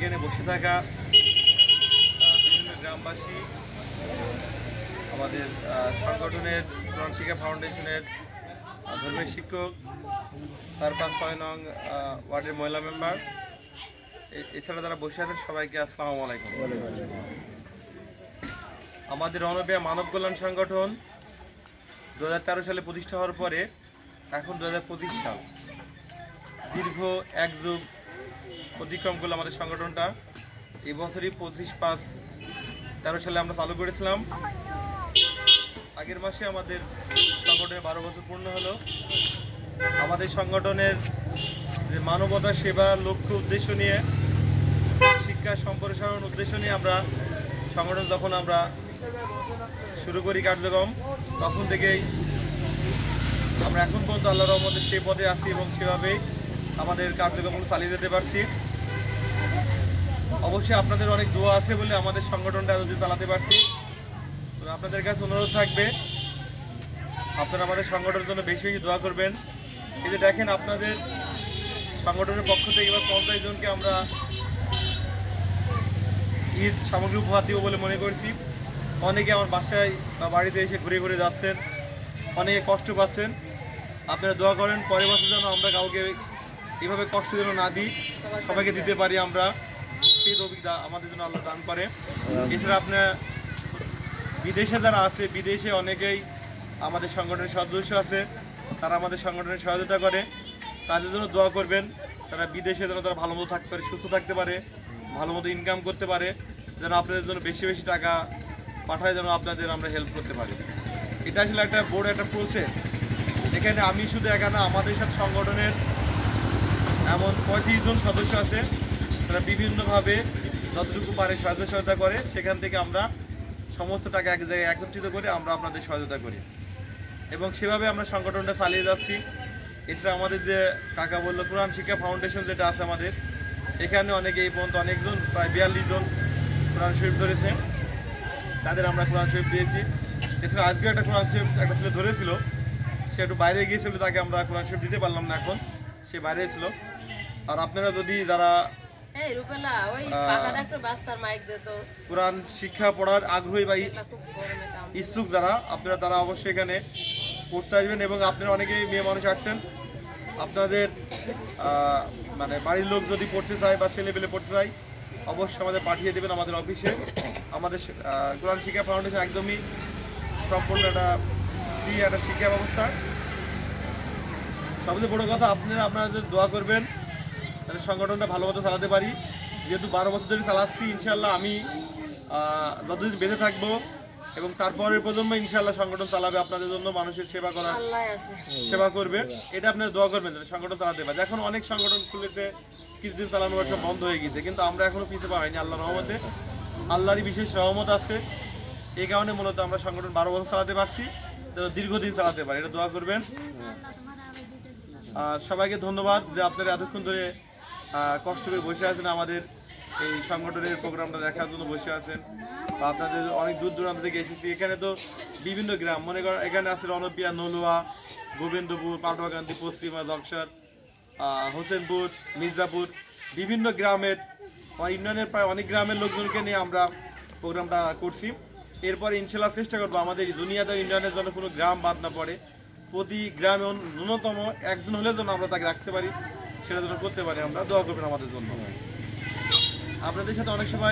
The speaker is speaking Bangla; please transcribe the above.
এখানে বসে থাকা বিভিন্ন গ্রামবাসী, আমাদের সংগঠনের কোরআন শিক্ষা ফাউন্ডেশনের ধর্মের শিক্ষক, 4-5-6 নং ওয়ার্ডের মহিলা মেম্বার, এছাড়া যারা বসে আছেন সবাইকে আসসালামু আলাইকুম। আমাদের রণবিয়া মানব কল্যাণ সংগঠন 2013 সালে প্রতিষ্ঠা হওয়ার পরে এখন 2025 সাল, দীর্ঘ এক যুগ অতিক্রম করলো আমাদের সংগঠনটা। এই বছরই 25/5/13 সালে আমরা চালু করেছিলাম। আগের মাসে আমাদের সংগঠনের 12 বছর পূর্ণ হলো। আমাদের সংগঠনের যে মানবতা সেবা লক্ষ্য উদ্দেশ্য নিয়ে, শিক্ষা সম্প্রসারণ উদ্দেশ্য নিয়ে আমরা সংগঠন যখন আমরা শুরু করি কার্যক্রম, তখন থেকেই আমরা এখন পর্যন্ত আল্লাহর রহমতে সেই পদে আছি এবং সেভাবেই আমাদের কার্যক্রমগুলো চালিয়ে যেতে পারছি। অবশ্যই আপনাদের অনেক দোয়া আছে বলে আমাদের সংগঠনটা যদি চালাতে পারছি। তো আপনাদের কাছে অনুরোধ থাকবে আপনারা আমাদের সংগঠনের জন্য বেশি বেশি দোয়া করবেন। এই যে দেখেন, আপনাদের সংগঠনের পক্ষ থেকে এবার 50 জনকে আমরা ঈদ সামগ্রী উপহার দিব বলে মনে করছি। অনেকে আমার বাসায় বা বাড়িতে এসে ঘুরে ঘুরে যাচ্ছেন, অনেকে কষ্ট পাচ্ছেন। আপনারা দোয়া করেন পরের বছর যেন আমরা কাউকে এভাবে কষ্ট যেন না দিই, সবাইকে দিতে পারি আমরা, সেই অভিজ্ঞতা আমাদের জন্য আল্লাহ দান করে। এছাড়া আপনার বিদেশে যারা আছে, বিদেশে অনেকেই আমাদের সংগঠনের সদস্য আছে, তারা আমাদের সংগঠনের সহায়তা করে। তাদের জন্য দোয়া করবেন, তারা বিদেশে যেন তারা ভালো মতো থাকতে পারে, সুস্থ থাকতে পারে, ভালো মতো ইনকাম করতে পারে, যেন আপনাদের জন্য বেশি বেশি টাকা পাঠায়, যেন আপনাদের আমরা হেল্প করতে পারি। এটা আসলে একটা বড় একটা প্রসেস। এখানে আমি শুধু একা না, আমাদের সাথে সংগঠনের এমন 35 জন সদস্য আছে, তারা বিভিন্নভাবে যতটুকু পারে সহায়তা করে। সেখান থেকে আমরা সমস্ত টাকা এক জায়গায় একত্রিত করে আমরা আপনাদের সহায়তা করি এবং সেভাবে আমরা সংগঠনটা চালিয়ে যাচ্ছি। এছাড়া আমাদের যে কাকা বললো কোরআন শিক্ষা ফাউন্ডেশন যেটা আছে আমাদের, এখানে অনেকে এই পর্যন্ত অনেকজন, প্রায় 42 জন কোরআন শরীফ ধরেছে, তাদের আমরা কোরআন শরীফ দিয়েছি। এছাড়া আজকে একটা কোরআন শরীফ একটা ছেলে ধরেছিল, সে একটু বাইরে গিয়েছিল, তাকে আমরা কোরআন শরীফ দিতে পারলাম না, এখন সে বাইরে ছিল। আর আপনারা যদি যারা কোরআন শিক্ষা পড়ার আগ্রহী বা ইচ্ছুক যারা, আপনারা তারা অবশ্যই এখানে পড়তে আসবেন। এবং আপনারা অনেকেই মেয়ে মানুষ আসছেন, আপনাদের মানে বাড়ির লোক যদি পড়তে চায় বা ছেলে পেলে পড়তে চায়, অবশ্যই আমাদের পাঠিয়ে দেবেন আমাদের অফিসে। আমাদের কোরআন শিক্ষা ফাউন্ডেশন একদমই সম্পূর্ণ একটা ফ্রি একটা শিক্ষা ব্যবস্থা। সবচেয়ে বড় কথা, আপনারা দোয়া করবেন তাহলে সংগঠনটা ভালো মতো চালাতে পারি। যেহেতু 12 বছর ধরে চালাচ্ছি, ইনশাল্লাহ আমি যতদিন বেঁচে থাকবো এবং তারপরের প্রজন্ম ইনশাল্লাহ সংগঠন চালাবে, আপনাদের জন্য মানুষের সেবা করার সেবা করবে। এটা আপনারা দোয়া করবেন যাতে সংগঠন চালাতে পারে। এখন অনেক সংগঠন খুলেছে, কিছুদিন চালানোর সব বন্ধ হয়ে গেছে, কিন্তু আমরা এখনো পিছিয়ে পাইনি। আল্লাহর রহমতে, আল্লাহরই বিশেষ রহমত আছে, এই কারণে মূলত আমরা সংগঠন 12 বছর চালাতে পারছি, দীর্ঘদিন চালাতে পারি। এটা দোয়া করবেন। আর সবাইকে ধন্যবাদ যে আপনারা এতক্ষণ ধরে কষ্ট করে বসে আছেন, আমাদের এই সংগঠনের প্রোগ্রামটা দেখার জন্য বসে আছেন। আপনাদের অনেক দূর দূরান্ত থেকে এসেছি। এখানে তো বিভিন্ন গ্রাম, মনে করেন এখানে আছে রণবিয়া, নলুয়া, গোবিন্দপুর, পাটুয়াকান্দি, পশ্চিমা, জকসার, হোসেনপুর, মির্জাপুর, বিভিন্ন গ্রামের ইউনিয়নের প্রায় অনেক গ্রামের লোকজনকে নিয়ে আমরা প্রোগ্রামটা করছি। এরপরে ইনশাল্লাহ চেষ্টা করবো আমাদের দুনিয়াতে ইউনিয়নের জন্য কোনো গ্রাম বাদ না পড়ে, প্রতি গ্রামে ন্যূনতম একজন হলে যেন আমরা তাকে রাখতে পারি, সেটা যেন করতে পারি। আমরা দোয়া করবেন আমাদের জন্য। আপনাদের সাথে অনেক সময়